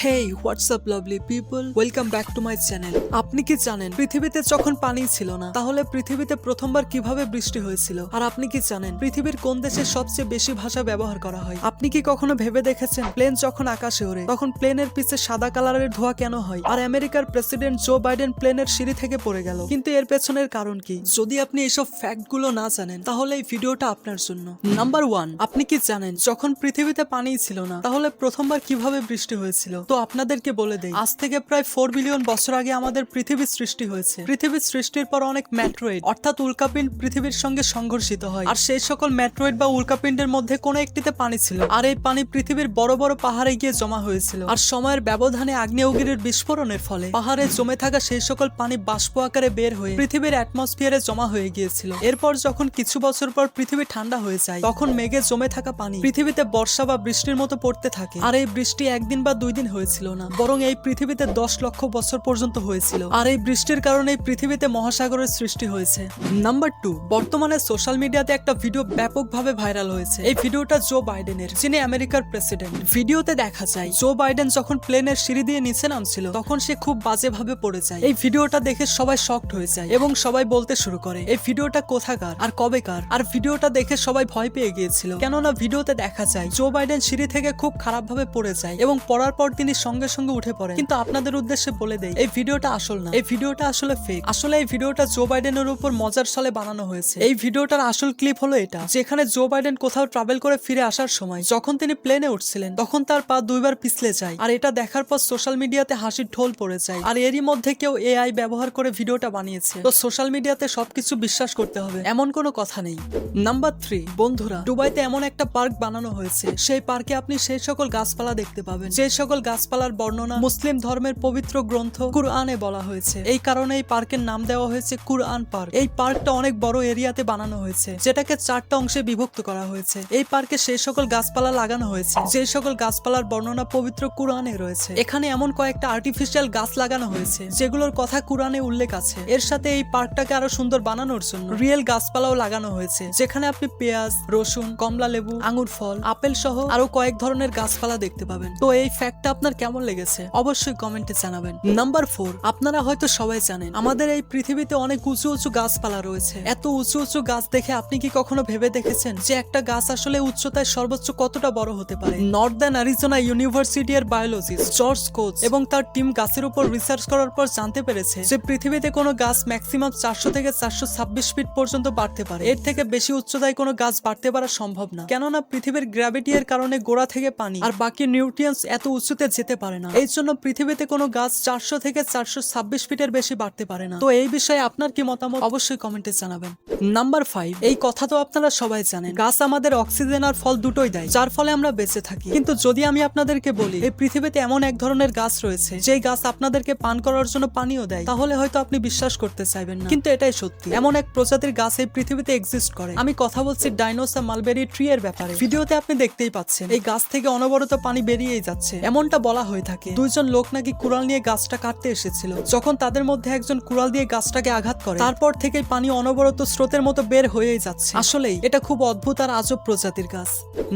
Hey WhatsApp lovely people, welcome back to my channel. আপনি কি জানেন পৃথিবীতে যখন পানি ছিল না তাহলে পৃথিবীতে প্রথমবার কিভাবে বৃষ্টি হয়েছিল? আর আপনি কি জানেন পৃথিবীর কোন দেশে সবচেয়ে বেশি ভাষা ব্যবহার করা হয়? আপনি কি কখনো ভেবে দেখেছেন প্লেন যখন আকাশে ওড়ে তখন প্লেনের পিছে সাদা কালারের ধোঁয়া কেন হয়? আর আমেরিকার প্রেসিডেন্ট জো বাইডেন প্লেনের সিঁড়ি থেকে পড়ে গেল, কিন্তু এর পেছনের কারণ কি? যদি আপনি এসব ফ্যাক্ট গুলো না জানেন তাহলে এই ভিডিওটা আপনার জন্য। নাম্বার 1, আপনি কি জানেন যখন পৃথিবীতে পানি ছিল না তাহলে প্রথমবার কিভাবে বৃষ্টি হয়েছিল? তো আপনাদেরকে বলে দেই, আজ থেকে প্রায় 4 বিলিয়ন বছর আগে আমাদের পৃথিবীর সৃষ্টি হয়েছে। পৃথিবীর সৃষ্টির পর অনেক ম্যাট্রয়েড অর্থাৎ উল্কাপিন্ড পৃথিবীর সঙ্গে সংঘর্ষিত হয়, আর সেই সকল ম্যাট্রয়েড বা উল্কাপিন্ডের মধ্যে কোনো একটিতে পানি ছিল, আর এই পানি পৃথিবীর বড় বড় পাহাড়ে গিয়ে জমা হয়েছিল। আর সময়ের ব্যবধানে আগ্নেয়গিরির বিস্ফোরণের ফলে পাহাড়ে জমে থাকা সেই সকল পানি বাষ্প আকারে বের হয়ে পৃথিবীর অ্যাটমসফিয়ারে জমা হয়ে গিয়েছিল। এরপর যখন কিছু বছর পর পৃথিবী ঠান্ডা হয়ে যায় তখন মেঘে জমে থাকা পানি পৃথিবীতে বর্ষা বা বৃষ্টির মতো পড়তে থাকে। আর এই বৃষ্টি একদিন বা 2 দিন হয়েছিল না, বরং এই পৃথিবীতে 10 লক্ষ বছর পর্যন্ত হয়েছিল। আর এই বৃষ্টির কারণে পৃথিবীতে মহাসাগরের সৃষ্টি হয়েছে। নাম্বার 2, বর্তমানে সোশ্যাল মিডিয়াতে একটা ভিডিও ব্যাপকভাবে ভাইরাল হয়েছে। এই ভিডিওটা জো বাইডেনের, যিনি আমেরিকার প্রেসিডেন্ট। ভিডিওতে দেখা যায় জো বাইডেন যখন প্লেনের সিঁড়ি দিয়ে নিচে নামছিল তখন সে খুব বাজেভাবে পড়ে যায়। এই ভিডিওটা দেখে সবাই শকড হয়ে যায় এবং সবাই বলতে শুরু করে এই ভিডিওটা কোথাকার আর কবেকার। আর ভিডিওটা দেখে সবাই ভয় পেয়ে গিয়েছিল, কেননা ভিডিওতে দেখা যায় জো বাইডেন সিঁড়ি থেকে খুব খারাপভাবে পড়ে যায় এবং পড়ার পর তিনি সঙ্গে সঙ্গে উঠে পড়েন। কিন্তু আপনাদের উদ্দেশ্যে বলে দেই, এই ভিডিওটা আসল না, এই ভিডিওটা আসলে ফেক। আসলে এই ভিডিওটা জো বাইডেনের উপর মজার ছলে বানানো হয়েছে। এই ভিডিওটার আসল ক্লিপ হলো এটা, যেখানে জো বাইডেন কোথাও ট্রাভেল করে ফিরে আসার সময় যখন তিনি প্লেনে উঠছিলেন তখন তার পা 2 বার পিছলে যায়। আর এটা দেখার পর সোশ্যাল মিডিয়াতে হাসির ঢোল পড়ে যায়। আর এরই মধ্যে কেউ এআই ব্যবহার করে ভিডিওটা বানিয়েছে। তো সোশ্যাল মিডিয়াতে সবকিছু বিশ্বাস করতে হবে এমন কোনো কথা নেই। নাম্বার 3, বন্ধুরা, দুবাইতে এমন একটা পার্ক বানানো হয়েছে, সেই পার্কে আপনি সেই সকল গাছপালা দেখতে পাবেন যে সকল গাছপালার বর্ণনা মুসলিম ধর্মের পবিত্র গ্রন্থ কুরআনে বলা হয়েছে। এই কারণে এই পার্কের নাম দেওয়া হয়েছে কুরআন পার্ক। এই পার্কটা অনেক বড় এরিয়াতে বানানো হয়েছে, যেটাকে 4টা অংশে বিভক্ত করা হয়েছে। এই পার্কে সেই সকল গাছপালা লাগানো হয়েছে যে সকল গাছপালার বর্ণনা পবিত্র কুরআনে রয়েছে। এখানে এমন কয়েকটা আর্টিফিশিয়াল গাছ লাগানো হয়েছে যেগুলোর কথা কুরআনে উল্লেখ আছে। এর সাথে এই পার্কটাকে আরো সুন্দর বানানোর জন্য রিয়েল গাছপালাও লাগানো হয়েছে, যেখানে আপনি পেঁয়াজ, রসুন, কমলা লেবু, আঙ্গুর ফল, আপেল সহ আরো কয়েক ধরনের গাছপালা দেখতে পাবেন। তো এই ফ্যাক্টটা আপনার কেমন লেগেছে অবশ্যই কমেন্টে জানাবেন। নাম্বার 4, আপনারা হয়তো সবাই জানেন আমাদের এই পৃথিবীতে অনেক উঁচু উঁচু গাছপালা রয়েছে। এত উঁচু উঁচু গাছ দেখে আপনি কি কখনো ভেবে দেখেছেন যে একটা গাছ আসলে উচ্চতায় সর্বোচ্চ কতটা বড় হতে পারে? নর্দার্ন অ্যারিজোনা ইউনিভার্সিটি এর বায়োলজিস্ট জর্জ কোচ এবং তার টিম গাছের উপর রিসার্চ করার পর জানতে পেরেছে যে পৃথিবীতে কোনো গাছ ম্যাক্সিমাম 400 থেকে 426 ফিট পর্যন্ত বাড়তে পারে। এর থেকে বেশি উচ্চতায় কোনো গাছ বাড়তে পারা সম্ভব না, কেননা পৃথিবীর গ্র্যাভিটি এর কারণে গোড়া থেকে পানি আর বাকি নিউট্রিয়েন্টস এত উঁচুতে যেতে পারে না। এই জন্য পৃথিবীতে কোনো গাছ 400 থেকে 426 ফিটের বেশি বাড়তে পারে না। তো এই বিষয়ে আপনার কি মতামত অবশ্যই কমেন্টে জানাবেন। নাম্বার 5, এই কথা তো আপনারা সবাই জানেন, গাছ আমাদের অক্সিজেন আর ফল দুটোই দেয়, যার ফলে আমরা বেঁচে থাকি। কিন্তু যদি আমি আপনাদেরকে বলি এই পৃথিবীতে এমন এক ধরনের গাছ রয়েছে যেই গাছ আপনাদেরকে পান করার জন্য পানিও দেয়, তাহলে হয়তো আপনি বিশ্বাস করতে চাইবেন না, কিন্তু এটাই সত্যি। এমন এক প্রজাতির গাছ এই পৃথিবীতে এক্সিস্ট করে। আমি কথা বলছি ডাইনোসা মালবেরি ট্রি এর ব্যাপারে। ভিডিওতে আপনি দেখতেই পাচ্ছেন এই গাছ থেকে অনবরত পানি বেরিয়েই যাচ্ছে। এমনটা বলা হয়ে থাকে 2 জন লোক নাকি কুড়াল নিয়ে গাছটা কাটতে এসেছিল। যখন তাদের মধ্যে একজন কুড়াল দিয়ে গাছটাকে আঘাত করে তারপর থেকেই পানি অনবরত স্রোতের মতো বের হয়েই যাচ্ছে। আসলেই এটা খুব অদ্ভুত আর আজব প্রজাতির গাছ।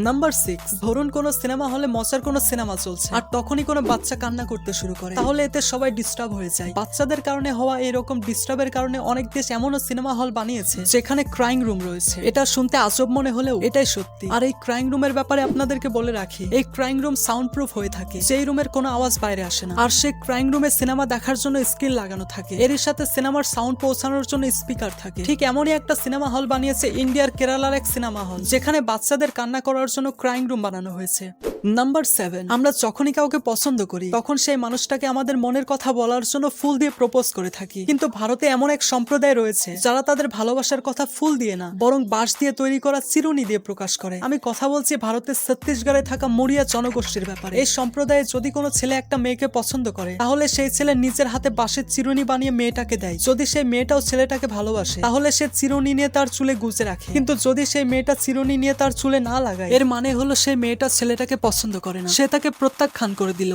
নাম্বার 6, ধরুন কোনো সিনেমা হলে মজার কোনো সিনেমা চলছে আর তখনই কোনো বাচ্চা কান্না করতে শুরু করে, তাহলে এতে সবাই ডিস্টার্ব হয়ে যায়। বাচ্চাদের কারণে হওয়া এরকম ডিস্টার্বের কারণে অনেক দেশ এমনও সিনেমা হল বানিয়েছে যেখানে ক্রাইং রুম রয়েছে। এটা শুনতে আজব মনে হলেও এটাই সত্যি। আর এই ক্রাইং রুমের ব্যাপারে আপনাদেরকে বলে রাখি, এই ক্রাইং রুম সাউন্ড প্রুফ হয়ে থাকে, সেই রুমের কোনো আওয়াজ বাইরে আসে না। আর সেই ক্রাইং রুমে সিনেমা দেখার জন্য স্ক্রিন লাগানো থাকে, এর সাথে সিনেমার সাউন্ড পৌঁছানোর জন্য স্পিকার থাকে। ঠিক এমনই একটা সিনেমা হল বানিয়েছে ইন্ডিয়ার কেরালার এক সিনেমা হল, যেখানে বাচ্চাদের কান্না করার জন্য ক্রাইং রুম বানানো হয়েছে। নাম্বার 7, আমরা যখনই কাউকে পছন্দ করি তখন সেই মানুষটাকে আমাদের মনের কথা বলার জন্য ফুল দিয়ে প্রপোজ করে থাকি। কিন্তু ভারতে এমন এক সম্প্রদায় রয়েছে যারা তাদের ভালোবাসার কথা ফুল দিয়ে না বরং বাঁশ দিয়ে তৈরি করা চিরুনি দিয়ে প্রকাশ করে। আমি কথা বলছি ভারতের ছত্তিশগড়ে থাকা মরিয়া জনগোষ্ঠীর ব্যাপারে। এই সম্প্রদায়ে যদি কোনো ছেলে একটা মেয়েকে পছন্দ করে তাহলে সেই ছেলে নিজের হাতে বাঁশের চিরুনি বানিয়ে মেয়েটাকে দেয়। যদি সেই মেয়েটাও ছেলেটাকে ভালোবাসে তাহলে সে চিরুনি নিয়ে তার চুলে গুজে রাখে। কিন্তু যদি সেই মেয়েটা চিরুনি নিয়ে তার চুলে না লাগায় এর মানে হলো সেই মেয়েটা ছেলেটাকে পছন্দ করে না, সে তাকে প্রত্যাখ্যান করে দিল।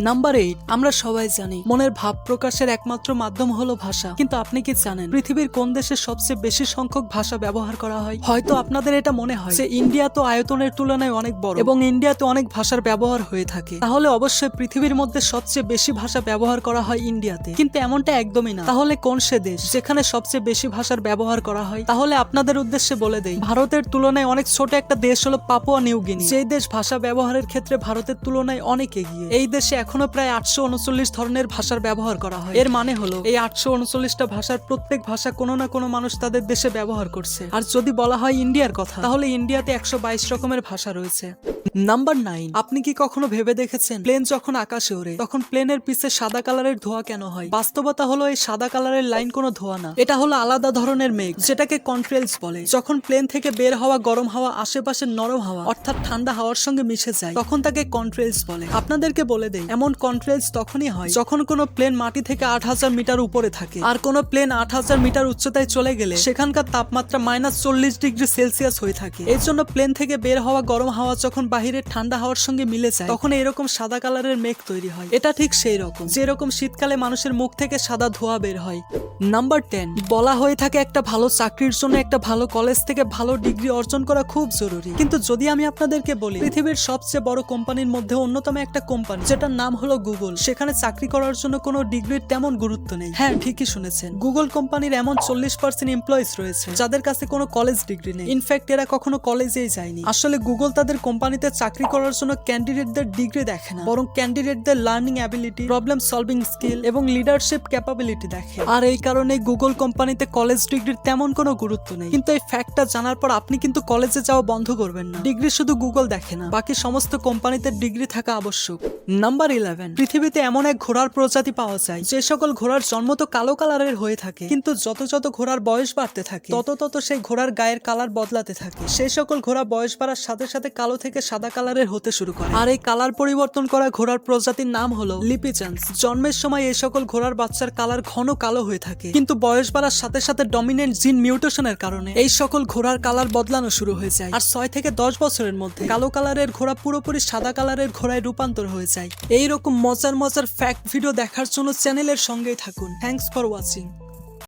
নাম্বার 8, আমরা সবাই জানি মনের ভাব প্রকাশের একমাত্র মাধ্যম হলো ভাষা। কিন্তু আপনি কি জানেন পৃথিবীর কোন দেশে সবচেয়ে বেশি সংখ্যক ভাষা ব্যবহার করা হয়? হয়তো আপনাদের এটা মনে হয় যে ইন্ডিয়া তো আয়তনের তুলনায় অনেক বড় এবং ইন্ডিয়াতে অনেক ভাষার ব্যবহার হয়ে থাকে, তাহলে অবশ্যই পৃথিবীর মধ্যে সবচেয়ে বেশি ভাষা ব্যবহার করা হয় ইন্ডিয়াতে, কিন্তু এমনটা একদমই না। তাহলে কোন সে দেশ যেখানে সবচেয়ে বেশি ভাষার ব্যবহার করা হয়? তাহলে আপনাদের উদ্দেশ্যে বলে দেই, ভারতের তুলনায় অনেক ছোট একটা দেশ হলো পাপুয়া নিউ গিনি, যে দেশ ভাষা ব্যবহারের ক্ষেত্রে ভারতের তুলনায় অনেক এগিয়ে। এই দেশে এখনো প্রায় 839 ধরনের ভাষার ব্যবহার করা হয়। এর মানে হলো এই 839টা ভাষার প্রত্যেক ভাষা কোনো না কোনো মানুষ তাদের দেশে ব্যবহার করছে। আর যদি বলা হয় ইন্ডিয়ার কথা, তাহলে ইন্ডিয়াতে 122 রকমের ভাষা রয়েছে। নাম্বার 9, আপনি কি কখনো ভেবে দেখেছেন প্লেন যখন আকাশে ওড়ে তখন প্লেনের পিছে সাদা কালারের ধোঁয়া কেন হয়? বাস্তবতা হলো এই সাদা কালারের লাইন কোনো ধোঁয়া না, এটা হলো আলাদা ধরনের মেঘ, যেটাকে কন্ট্রেলস বলে। যখন প্লেন থেকে বের হওয়া গরম হাওয়া আশেপাশের নরম হাওয়া অর্থাৎ ঠান্ডা হাওয়ার সঙ্গে মিশে যায়, তখন তাকে কন্ট্রেলস বলে। আপনাদেরকে বলে দেই, এমন কন্ট্রেলস তখনই হয় যখন কোনো প্লেন মাটি থেকে 8000 মিটার উপরে থাকে, আর কোনো প্লেন 8000 মিটার উচ্চতায় চলে গেলে সেখানকার তাপমাত্রা -40 ডিগ্রি সেলসিয়াস হয়ে থাকে। এর জন্য প্লেন থেকে বের হওয়া গরম হাওয়া যখন বাহিরের ঠান্ডা হাওয়ার সঙ্গে মিলে যায়, তখন এরকম সাদা কালারের মেঘ তৈরি হয়। এটা ঠিক সেই রকম যেরকম শীতকালে মানুষের মুখ থেকে সাদা ধোঁয়া বের হয়। নাম্বার 10, বলা হয়ে থাকে একটা ভালো চাকরির জন্য একটা ভালো কলেজ থেকে ভালো ডিগ্রি অর্জন করা খুব জরুরি। কিন্তু যদি আমি আপনাদেরকে বলি পৃথিবীর সবচেয়ে বড় কোম্পানির মধ্যে অন্যতম একটা কোম্পানি যেটার নাম হলো গুগল, সেখানে চাকরি করার জন্য কোনো ডিগ্রির তেমন গুরুত্ব নেই। হ্যাঁ, ঠিকই শুনেছেন, গুগল কোম্পানির এমন 40% এমপ্লয়িজ রয়েছে যাদের কাছে কোনো কলেজ ডিগ্রি নেই। ইনফ্যাক্ট এরা কখনো কলেজেই যায়নি। আসলে গুগল তাদের কোম্পানিতে চাকরি করার জন্য ক্যান্ডিডেটদের ডিগ্রি দেখে না, বরং ক্যান্ডিডেটদের learning ability, problem solving skill এবং লিডারশিপ ক্যাপাবিলিটি দেখে। আর এই কারণে গুগল কোম্পানিতে কলেজ ডিগ্রির তেমন কোনো গুরুত্ব নেই। কিন্তু এই ফ্যাক্টটা জানার পর আপনি কিন্তু কলেজে যাওয়া বন্ধ করবেন না। ডিগ্রি শুধু গুগল দেখে না, বাকি সমস্ত কোম্পানিতে ডিগ্রি থাকা আবশ্যক। নাম্বার 11, পৃথিবীতে এমন এক ঘোড়ার প্রজাতি পাওয়া যায় যে সকল ঘোড়ার জন্ম তো কালো কালারের হয়ে থাকে, কিন্তু যত যত ঘোড়ার বয়স বাড়তে থাকে তত তত সেই ঘোড়ার গায়ের কালার বদলাতে থাকে। সেই সকল ঘোড়া বয়স বাড়ার সাথে সাথে কালো থেকে সাদা কালারের হতে শুরু করে। আর এই কালার পরিবর্তন করা ঘোড়ার প্রজাতির নাম হলো লিপিচান্স। জন্মের সময় এই সকল ঘোড়ার বাচ্চার কালার ঘন কালো হয়ে থাকে, কিন্তু বয়স বাড়ার সাথে সাথে ডমিনেন্ট জিন মিউটেশনের কারণে এই সকল ঘোড়ার কালার বদলানো শুরু হয়ে যায়। আর 6 থেকে 10 বছরের মধ্যে কালো কালারের ঘোড়া পুরোপুরি সাদা কালারের ঘোড়ায় রূপান্তর হয়ে যায়। এইরকম মজার মজার ফ্যাক্ট ভিডিও দেখার জন্য চ্যানেলের সঙ্গেই থাকুন। Thanks for watching.